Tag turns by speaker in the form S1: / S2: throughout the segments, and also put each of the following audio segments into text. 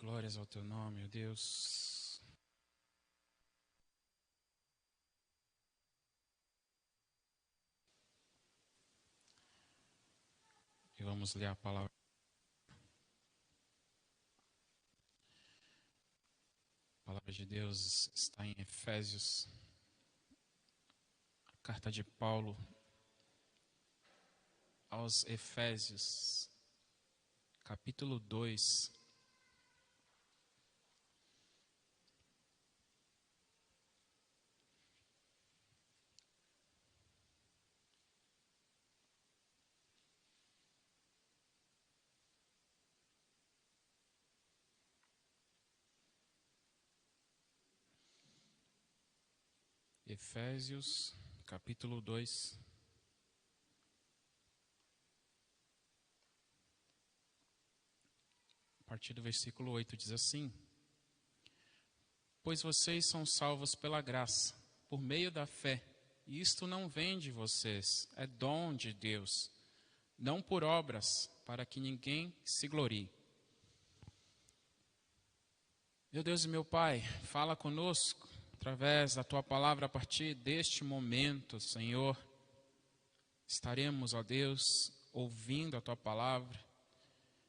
S1: Glórias ao teu nome, ó Deus. E vamos ler a palavra. A palavra de Deus está em Efésios, a carta de Paulo aos Efésios, capítulo 2. Efésios, capítulo 2. A partir do versículo 8 diz assim: Pois vocês são salvos pela graça, por meio da fé, e isto não vem de vocês, é dom de Deus, não por obras, para que ninguém se glorie. Meu Deus e meu Pai, fala conosco através da Tua palavra a partir deste momento, Senhor. Estaremos, ó Deus, ouvindo a Tua palavra.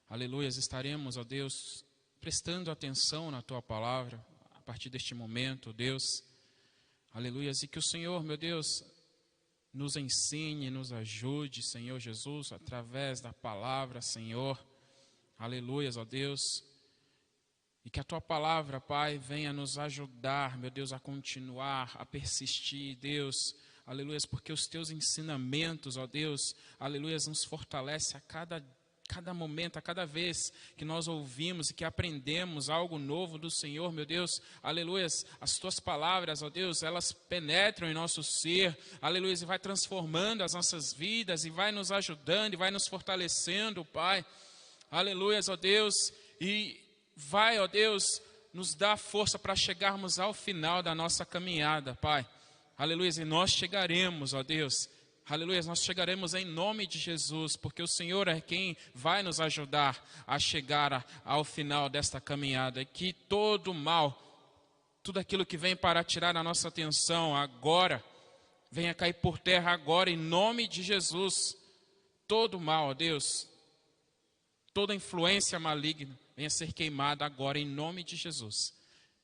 S1: Aleluias, estaremos, ó Deus, prestando atenção na Tua palavra a partir deste momento, Deus. Aleluias, e que o Senhor, meu Deus, nos ensine, nos ajude, Senhor Jesus, através da palavra, Senhor. Aleluias, ó Deus. E que a Tua palavra, Pai, venha nos ajudar, meu Deus, a continuar, a persistir, Deus, aleluias, porque os Teus ensinamentos, ó Deus, aleluias, nos fortalece a cada momento, a cada vez que nós ouvimos e que aprendemos algo novo do Senhor, meu Deus, aleluias, as Tuas palavras, ó Deus, elas penetram em nosso ser, aleluias, e vai transformando as nossas vidas, e vai nos ajudando, e vai nos fortalecendo, Pai, aleluias, ó Deus, e vai, ó Deus, nos dar força para chegarmos ao final da nossa caminhada, Pai. Aleluia, e nós chegaremos, ó Deus. Aleluia, nós chegaremos em nome de Jesus, porque o Senhor é quem vai nos ajudar a chegar ao final desta caminhada. E que todo mal, tudo aquilo que vem para tirar a nossa atenção agora, venha cair por terra agora, em nome de Jesus. Todo mal, ó Deus, toda influência maligna, venha ser queimada agora em nome de Jesus.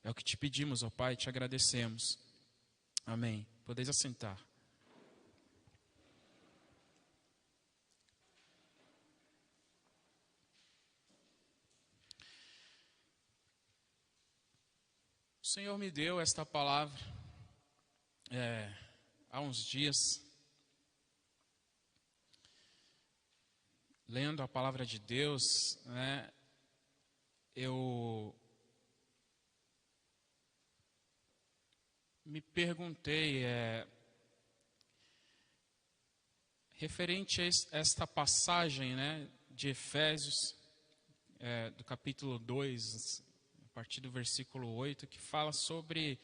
S1: É o que te pedimos, ó Pai, te agradecemos. Amém. Podeis assentar. O Senhor me deu esta palavra há uns dias, lendo a palavra de Deus, né? Eu me perguntei, referente a esta passagem, né, de Efésios, do capítulo 2, a partir do versículo 8, que fala sobre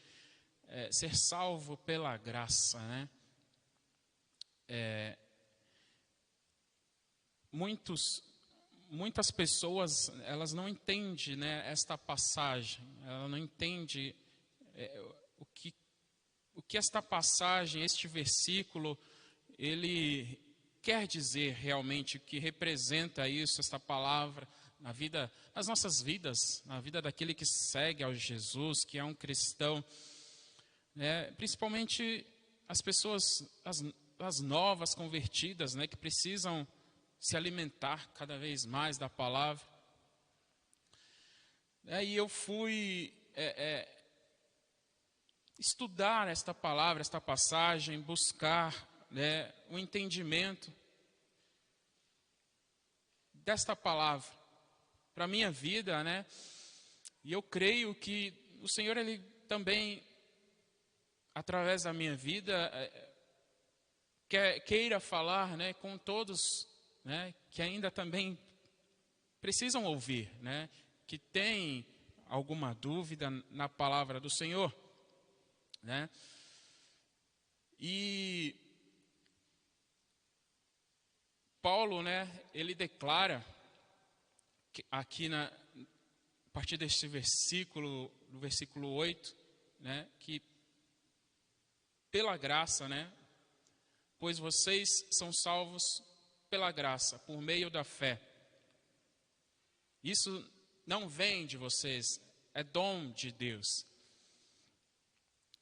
S1: ser salvo pela graça, né? Muitas pessoas, elas não entendem, né, esta passagem, ela não entende o que esta passagem, este versículo, ele quer dizer realmente, o que representa isso, esta palavra, nas nossas vidas, na vida daquele que segue ao Jesus, que é um cristão, né, principalmente as pessoas, as novas convertidas, né, que precisam se alimentar cada vez mais da palavra. E eu fui estudar esta palavra, esta passagem, buscar, né, o entendimento desta palavra para a minha vida, né? E eu creio que o Senhor, Ele também, através da minha vida, queira falar, né, com todos, né, que ainda também precisam ouvir, né, que tem alguma dúvida na palavra do Senhor, né? E Paulo, né, ele declara que aqui partir deste versículo, do versículo 8, né, que pela graça, né, pois vocês são salvos pela graça, por meio da fé. Isso não vem de vocês, é dom de Deus,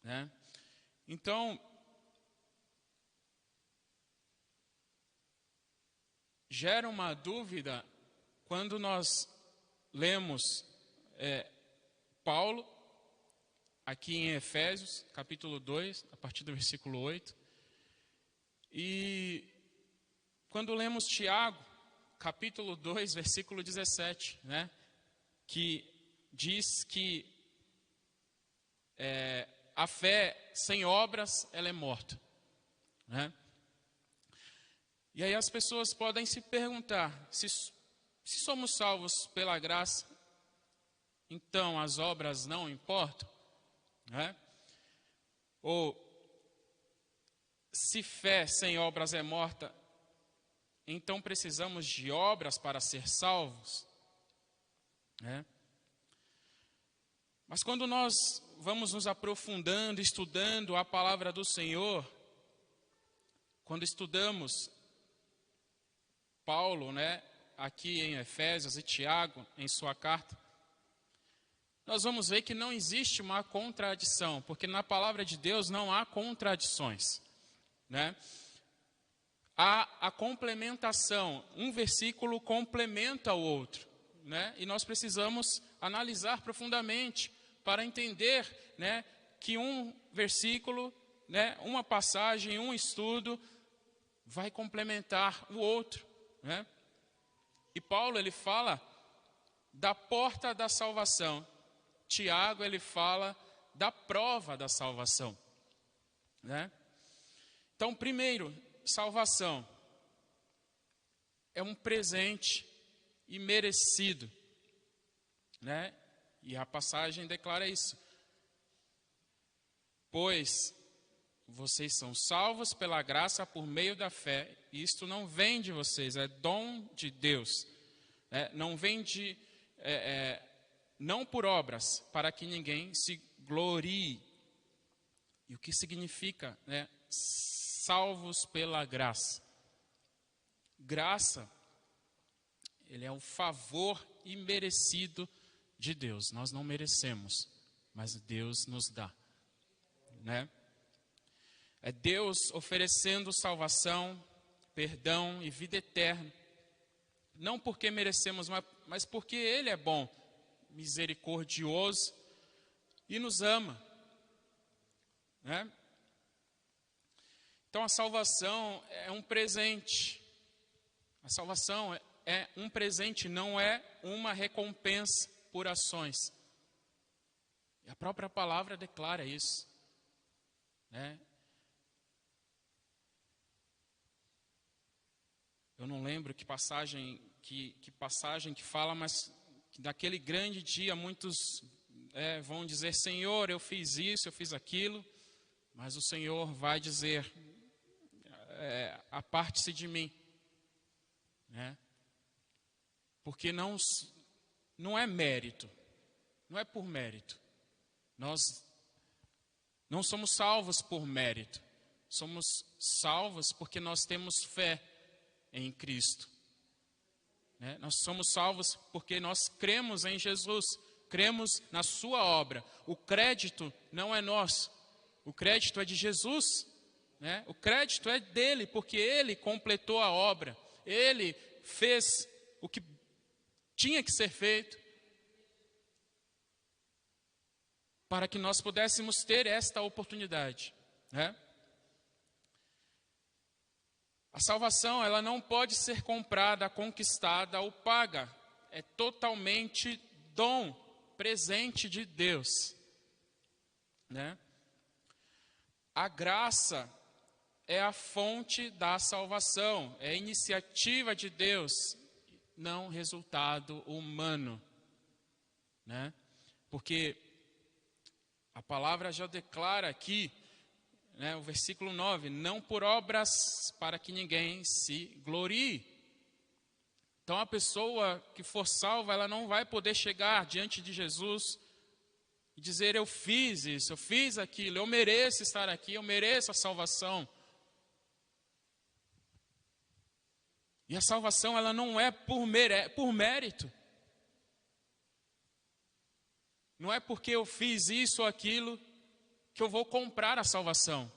S1: né? Então, gera uma dúvida quando nós lemos Paulo, aqui em Efésios, capítulo 2, a partir do versículo 8, e quando lemos Tiago, capítulo 2, versículo 17, né, que diz que a fé sem obras, ela é morta, né? E aí as pessoas podem se perguntar, se somos salvos pela graça, então as obras não importam, né? Ou se fé sem obras é morta, então precisamos de obras para ser salvos, né? Mas quando nós vamos nos aprofundando, estudando a palavra do Senhor, quando estudamos Paulo, né, aqui em Efésios, e Tiago em sua carta, nós vamos ver que não existe uma contradição, porque na palavra de Deus não há contradições, né? Há a complementação, um versículo complementa o outro, né? E nós precisamos analisar profundamente para entender, né, que um versículo, né, uma passagem, um estudo vai complementar o outro, né? E Paulo, ele fala da porta da salvação. Tiago, ele fala da prova da salvação, né? Então, primeiro, salvação é um presente imerecido, né? E a passagem declara isso. Pois vocês são salvos pela graça por meio da fé. E isto não vem de vocês, é dom de Deus. Não vem não por obras, para que ninguém se glorie. E o que significa, né? Salvos pela graça. Graça, ele é um favor imerecido de Deus. Nós não merecemos, mas Deus nos dá, né? É Deus oferecendo salvação, perdão e vida eterna. Não porque merecemos, mas porque Ele é bom, misericordioso e nos ama, né? Então a salvação é um presente. A salvação é um presente, não é uma recompensa por ações. E a própria palavra declara isso, né? Eu não lembro que passagem que fala, mas que naquele grande dia muitos vão dizer: Senhor, eu fiz isso, eu fiz aquilo, mas o Senhor vai dizer: aparte-se de mim, né? Porque não é mérito, não é por mérito. Nós não somos salvos por mérito, somos salvos porque nós temos fé em Cristo, né? Nós somos salvos porque nós cremos em Jesus, cremos na sua obra. O crédito não é nosso, o crédito é de Jesus, né? O crédito é dele, porque ele completou a obra, ele fez o que tinha que ser feito para que nós pudéssemos ter esta oportunidade, né? A salvação, ela não pode ser comprada, conquistada ou paga. É totalmente dom, presente de Deus, né? A graça é a fonte da salvação, é a iniciativa de Deus, não resultado humano, né? Porque a palavra já declara aqui, né, o versículo 9, não por obras para que ninguém se glorie. Então a pessoa que for salva, ela não vai poder chegar diante de Jesus e dizer: eu fiz isso, eu fiz aquilo, eu mereço estar aqui, eu mereço a salvação. E a salvação, ela não é por mérito. Não é porque eu fiz isso ou aquilo que eu vou comprar a salvação.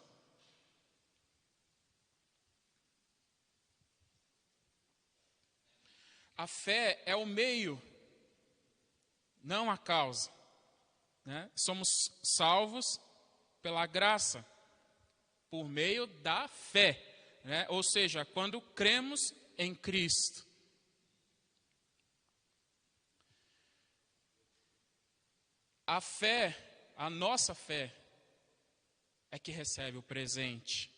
S1: A fé é o meio, não a causa, né? Somos salvos pela graça, por meio da fé, né? Ou seja, quando cremos em Cristo. A fé, a nossa fé, é que recebe o presente,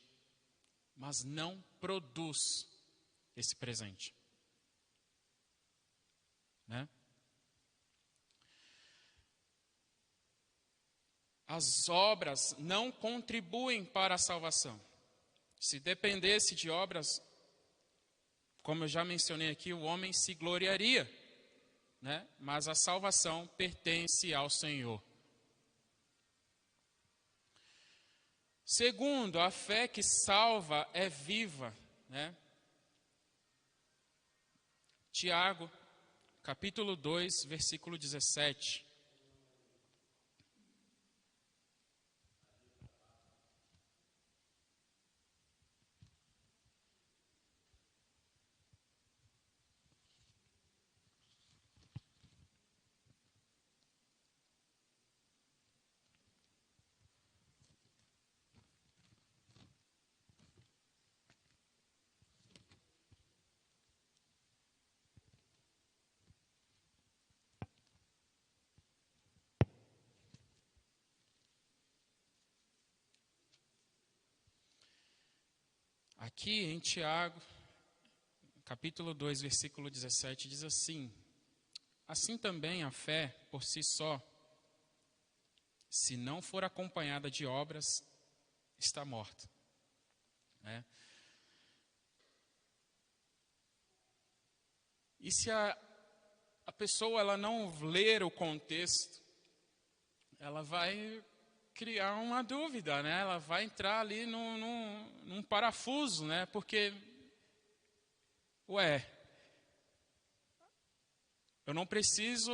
S1: mas não produz esse presente, né? As obras não contribuem para a salvação. Se dependesse de obras, como eu já mencionei aqui, o homem se gloriaria, né? Mas a salvação pertence ao Senhor. Segundo, a fé que salva é viva, né? Tiago, capítulo 2, versículo 17. Aqui em Tiago, capítulo 2, versículo 17, diz assim: assim também a fé, por si só, se não for acompanhada de obras, está morta, né? E se a pessoa ela não ler o contexto, ela vai criar uma dúvida, né? Ela vai entrar ali num parafuso, né? Porque, eu não preciso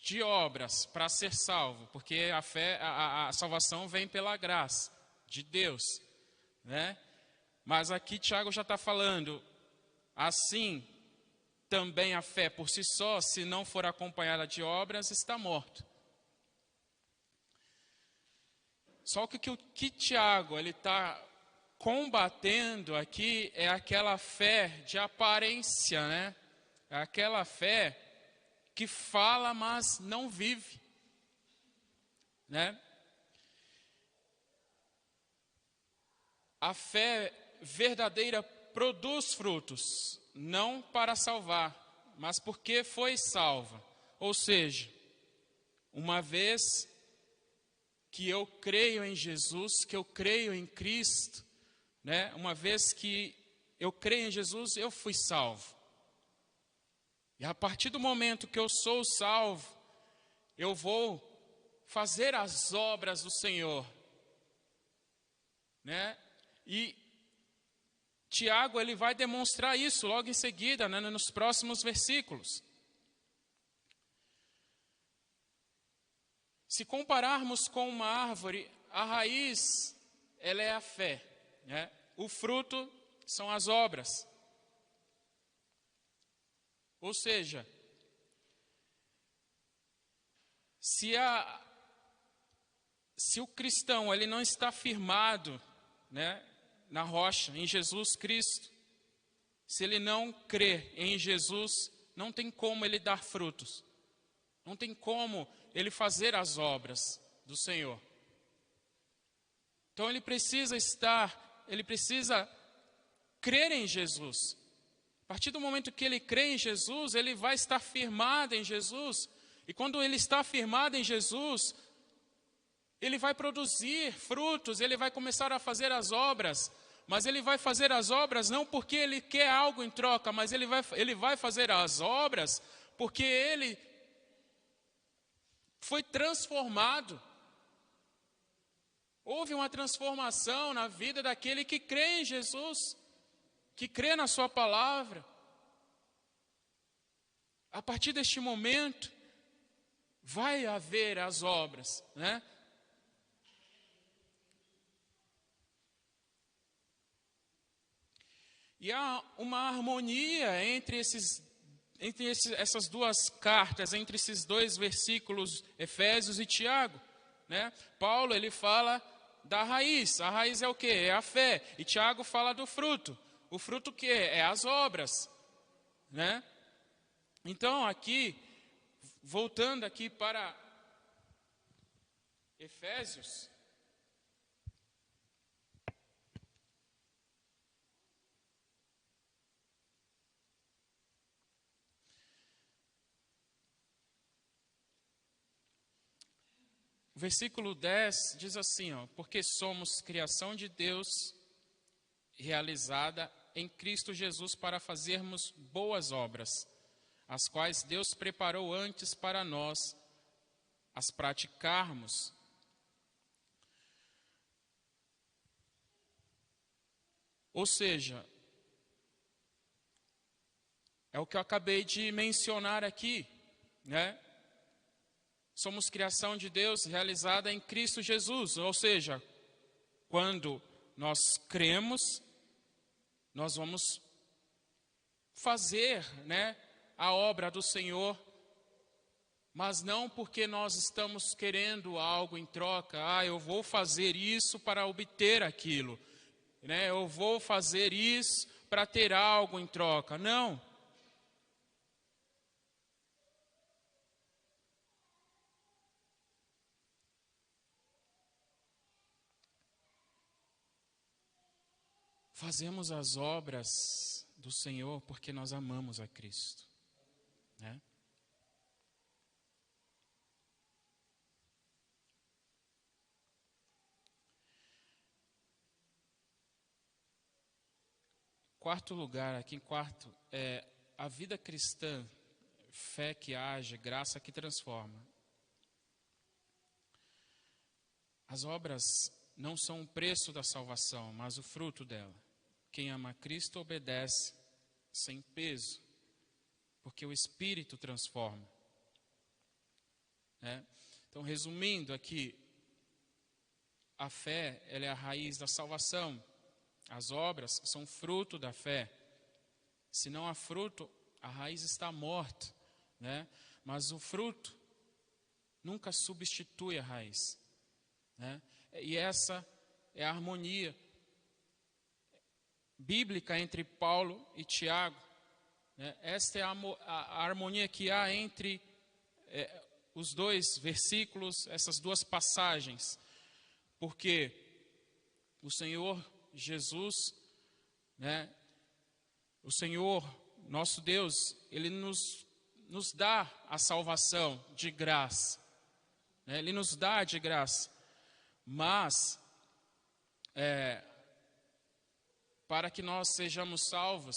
S1: de obras para ser salvo, porque a fé, a salvação vem pela graça de Deus, né? Mas aqui Tiago já está falando, assim também a fé por si só, se não for acompanhada de obras, está morto. Só que o que Tiago ele está combatendo aqui é aquela fé de aparência, né? É aquela fé que fala, mas não vive, né? A fé verdadeira produz frutos, não para salvar, mas porque foi salva. Ou seja, uma vez que eu creio em Jesus, que eu creio em Cristo, né? Uma vez que eu creio em Jesus, eu fui salvo. E a partir do momento que eu sou salvo, eu vou fazer as obras do Senhor, né? E Tiago ele vai demonstrar isso logo em seguida, né, nos próximos versículos. Se compararmos com uma árvore, a raiz ela é a fé, né? O fruto são as obras. Ou seja, se o cristão ele não está firmado, né, na rocha, em Jesus Cristo, se ele não crê em Jesus, não tem como ele dar frutos, não tem como ele fazer as obras do Senhor. Então ele precisa crer em Jesus. A partir do momento que ele crê em Jesus, ele vai estar firmado em Jesus. E quando ele está firmado em Jesus, ele vai produzir frutos, ele vai começar a fazer as obras. mas ele vai fazer as obras não porque ele quer algo em troca, mas ele vai fazer as obras porque ele foi transformado. Houve uma transformação na vida daquele que crê em Jesus, que crê na sua palavra. A partir deste momento, vai haver as obras, né? E há uma harmonia entre essas duas cartas, entre esses dois versículos, Efésios e Tiago, né? Paulo, ele fala da raiz. A raiz é o quê? É a fé. E Tiago fala do fruto. O fruto o quê? É as obras, né? Então, aqui, voltando aqui para Efésios, o versículo 10 diz assim, ó, porque somos criação de Deus realizada em Cristo Jesus para fazermos boas obras, as quais Deus preparou antes para nós as praticarmos. Ou seja, é o que eu acabei de mencionar aqui, né? Somos criação de Deus realizada em Cristo Jesus, ou seja, quando nós cremos, nós vamos fazer, né, a obra do Senhor, mas não porque nós estamos querendo algo em troca. Eu vou fazer isso para obter aquilo, né? Eu vou fazer isso para ter algo em troca. Não. Fazemos as obras do Senhor porque nós amamos a Cristo, né? Quarto lugar, aqui em quarto, é a vida cristã, fé que age, graça que transforma. As obras não são o preço da salvação, mas o fruto dela. Quem ama Cristo obedece sem peso, porque o Espírito transforma, né? Então, resumindo aqui, a fé, ela é a raiz da salvação. As obras são fruto da fé. Se não há fruto, a raiz está morta, né? Mas o fruto nunca substitui a raiz, né? E essa é a harmonia bíblica entre Paulo e Tiago, né? Esta é a harmonia que há entre os dois versículos, essas duas passagens, porque o Senhor Jesus, né, o Senhor, nosso Deus, Ele nos dá a salvação de graça, né? Ele nos dá de graça, mas para que nós sejamos salvos,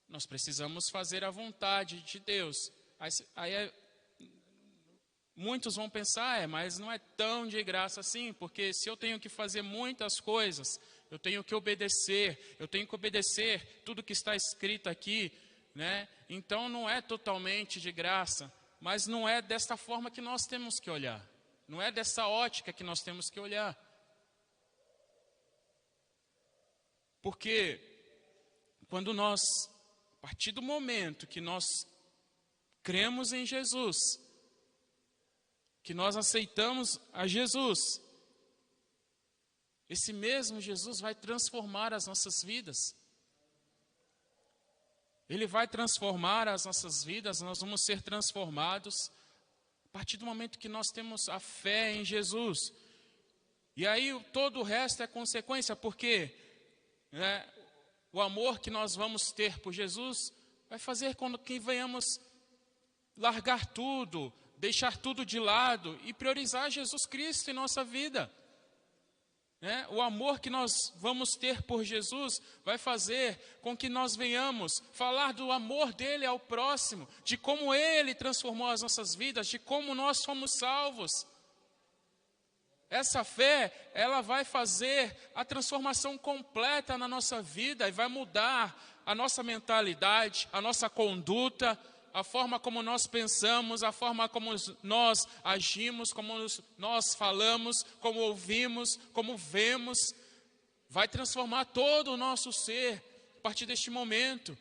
S1: nós precisamos fazer a vontade de Deus. Muitos vão pensar, mas não é tão de graça assim, porque se eu tenho que fazer muitas coisas, eu tenho que obedecer tudo que está escrito aqui, né? Então não é totalmente de graça, mas não é desta forma que nós temos que olhar, não é dessa ótica que nós temos que olhar. Porque quando nós, a partir do momento que nós cremos em Jesus, que nós aceitamos a Jesus, esse mesmo Jesus vai transformar as nossas vidas. Ele vai transformar as nossas vidas, nós vamos ser transformados a partir do momento que nós temos a fé em Jesus. E aí todo o resto é consequência, porque né, o amor que nós vamos ter por Jesus vai fazer com que venhamos largar tudo, deixar tudo de lado e priorizar Jesus Cristo em nossa vida. né? O amor que nós vamos ter por Jesus vai fazer com que nós venhamos falar do amor dele ao próximo, de como ele transformou as nossas vidas, de como nós somos salvos. Essa fé, ela vai fazer a transformação completa na nossa vida e vai mudar a nossa mentalidade, a nossa conduta, a forma como nós pensamos, a forma como nós agimos, como nós falamos, como ouvimos, como vemos. Vai transformar todo o nosso ser a partir deste momento.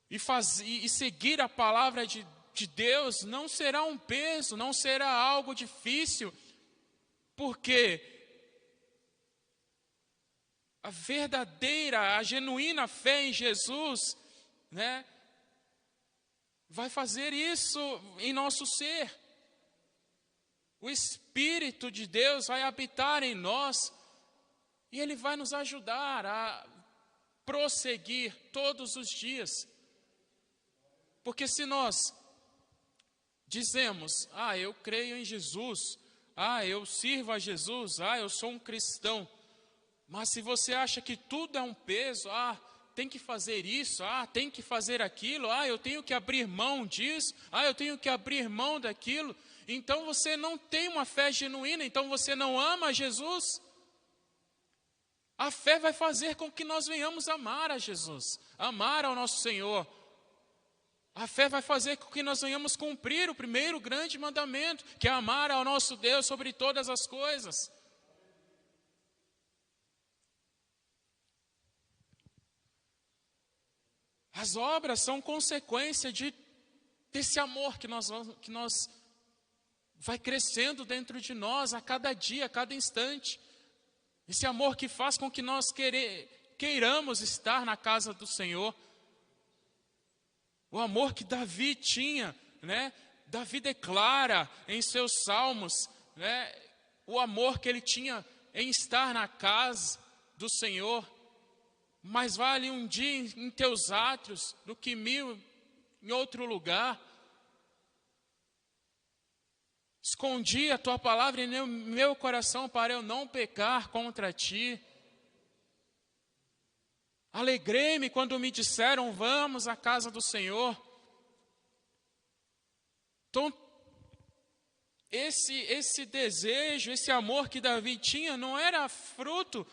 S1: E seguir a palavra de Deus não será um peso, não será algo difícil, porque a verdadeira, a genuína fé em Jesus, né, vai fazer isso em nosso ser. O Espírito de Deus vai habitar em nós e Ele vai nos ajudar a prosseguir todos os dias. Porque se nós dizemos, eu creio em Jesus, eu sirvo a Jesus, eu sou um cristão, mas se você acha que tudo é um peso, tem que fazer isso, tem que fazer aquilo, eu tenho que abrir mão disso, eu tenho que abrir mão daquilo, então você não tem uma fé genuína, então você não ama Jesus. A fé vai fazer com que nós venhamos amar a Jesus, amar ao nosso Senhor. A fé vai fazer com que nós venhamos cumprir o primeiro grande mandamento, que é amar ao nosso Deus sobre todas as coisas. As obras são consequência desse amor que nós vai crescendo dentro de nós a cada dia, a cada instante. Esse amor que faz com que nós queiramos estar na casa do Senhor. O amor que Davi tinha, né? Davi declara em seus salmos, né? O amor que ele tinha em estar na casa do Senhor. Mais vale um dia em teus átrios do que 1000 em outro lugar. Escondi a tua palavra em meu coração para eu não pecar contra ti. Alegrei-me quando me disseram, vamos à casa do Senhor. Então, esse desejo, esse amor que Davi tinha, não era fruto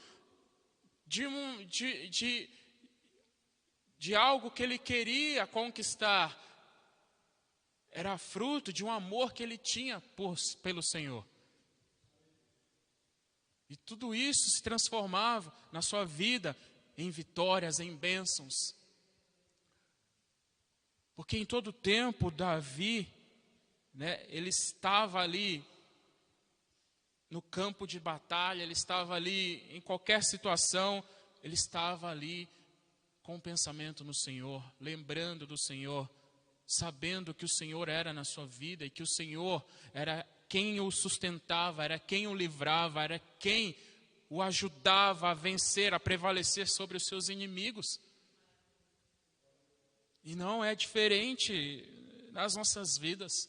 S1: de algo que ele queria conquistar. Era fruto de um amor que ele tinha pelo Senhor. E tudo isso se transformava na sua vida em vitórias, em bênçãos. Porque em todo tempo Davi, né, ele estava ali no campo de batalha, ele estava ali em qualquer situação, ele estava ali com o pensamento no Senhor, lembrando do Senhor, sabendo que o Senhor era na sua vida e que o Senhor era quem o sustentava, era quem o livrava, era quem o ajudava a vencer, a prevalecer sobre os seus inimigos. E não é diferente nas nossas vidas,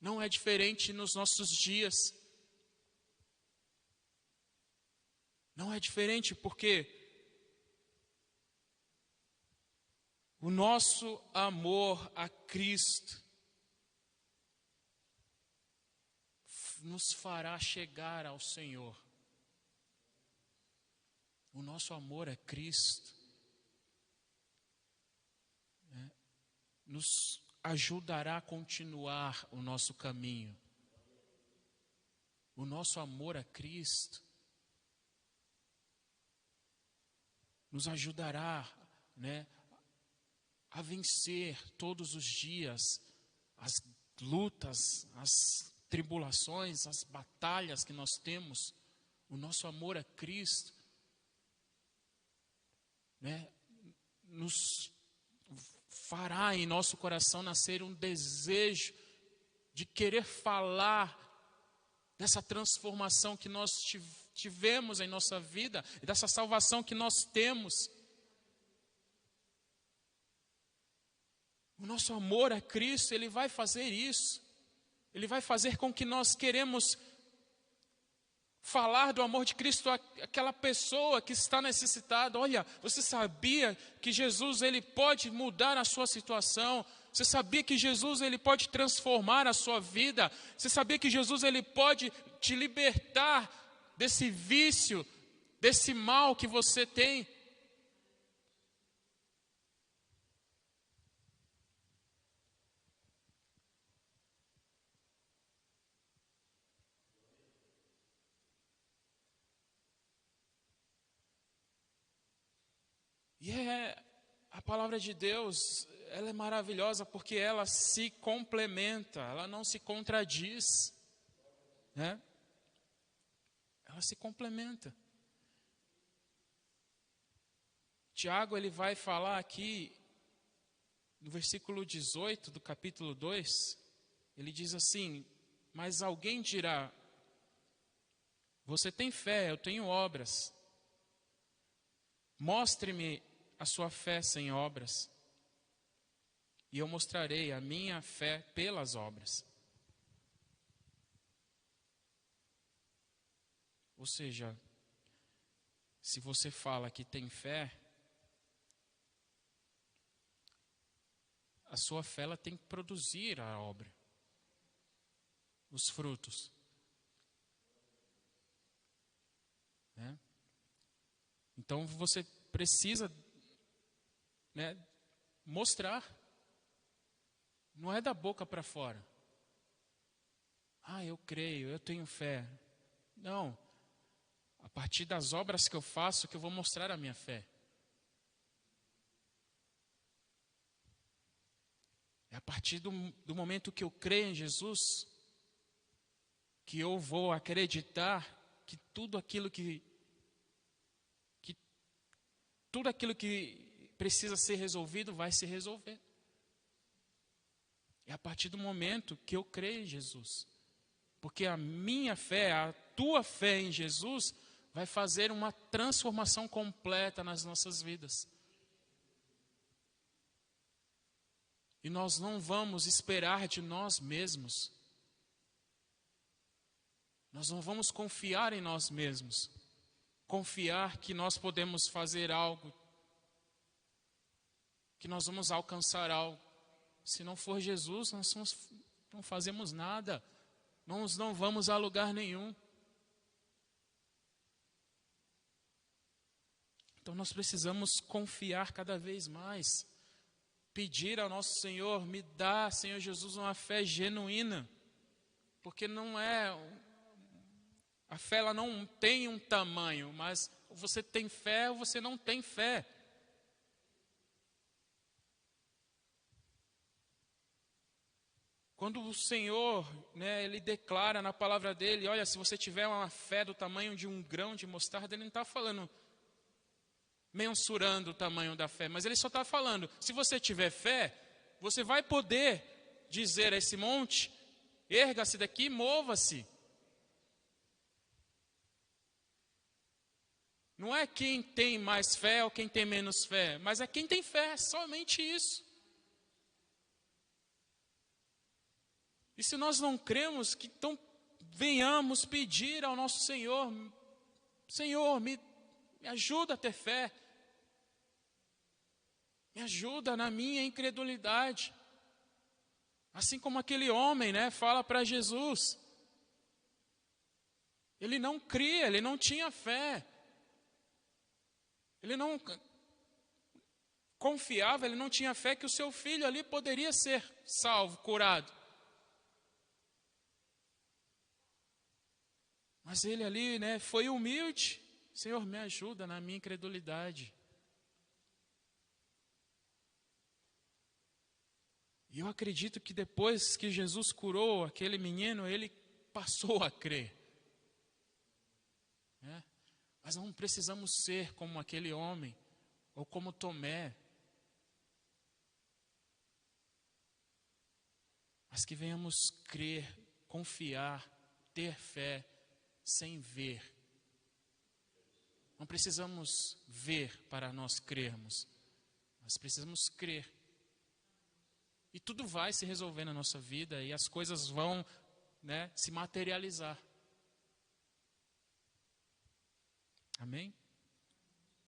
S1: não é diferente nos nossos dias. Não é diferente porque o nosso amor a Cristo nos fará chegar ao Senhor. O nosso amor a Cristo nos ajudará a continuar o nosso caminho. O nosso amor a Cristo nos ajudará, né, a vencer todos os dias as lutas, as tribulações, as batalhas que nós temos. O nosso amor a Cristo, né, nos fará em nosso coração nascer um desejo de querer falar dessa transformação que nós tivemos em nossa vida e dessa salvação que nós temos. O nosso amor a Cristo, ele vai fazer isso. Ele vai fazer com que nós queremos falar do amor de Cristo àquela pessoa que está necessitada. Olha, você sabia que Jesus ele pode mudar a sua situação? Você sabia que Jesus ele pode transformar a sua vida? Você sabia que Jesus ele pode te libertar desse vício, desse mal que você tem? E a palavra de Deus, ela é maravilhosa porque ela se complementa, ela não se contradiz, né? Ela se complementa. Tiago, ele vai falar aqui, no versículo 18 do capítulo 2, ele diz assim: mas alguém dirá, você tem fé, eu tenho obras. Mostre-me a sua fé sem obras, e eu mostrarei a minha fé pelas obras. Ou seja, se você fala que tem fé, a sua fé ela tem que produzir a obra, os frutos. Né? Então você precisa, né, mostrar. Não é da boca para fora. Ah, eu creio, eu tenho fé. Não. A partir das obras que eu faço que eu vou mostrar a minha fé. É a partir do momento que eu creio em Jesus que eu vou acreditar que tudo aquilo que precisa ser resolvido vai se resolver. É a partir do momento que eu creio em Jesus. Porque a minha fé, a tua fé em Jesus, vai fazer uma transformação completa nas nossas vidas. E nós não vamos esperar de nós mesmos. Nós não vamos confiar em nós mesmos. Confiar que nós podemos fazer algo, que nós vamos alcançar algo. Se não for Jesus, nós não fazemos nada. Nós não vamos a lugar nenhum. Então nós precisamos confiar cada vez mais. Pedir ao nosso Senhor, me dá, Senhor Jesus, uma fé genuína. Porque não é... A fé ela não tem um tamanho, mas você tem fé ou você não tem fé. Quando o Senhor, né, Ele declara na palavra dEle, olha, se você tiver uma fé do tamanho de um grão de mostarda, Ele não está falando, mensurando o tamanho da fé, mas Ele só está falando, se você tiver fé, você vai poder dizer a esse monte, erga-se daqui, mova-se. Não é quem tem mais fé ou quem tem menos fé, mas é quem tem fé, somente isso. E se nós não cremos, então venhamos pedir ao nosso Senhor, Senhor, me ajuda a ter fé. Me ajuda na minha incredulidade. Assim como aquele homem, né, fala para Jesus. Ele não cria, ele não tinha fé. Ele não confiava, ele não tinha fé que o seu filho ali poderia ser salvo, curado. Mas ele ali, né, foi humilde. Senhor, me ajuda na minha incredulidade. E eu acredito que depois que Jesus curou aquele menino, ele passou a crer. Né? Mas não precisamos ser como aquele homem, ou como Tomé. Mas que venhamos crer, confiar, ter fé, sem ver. Não precisamos ver para nós crermos, mas precisamos crer. E tudo vai se resolver na nossa vida e as coisas vão, né, se materializar. Amém?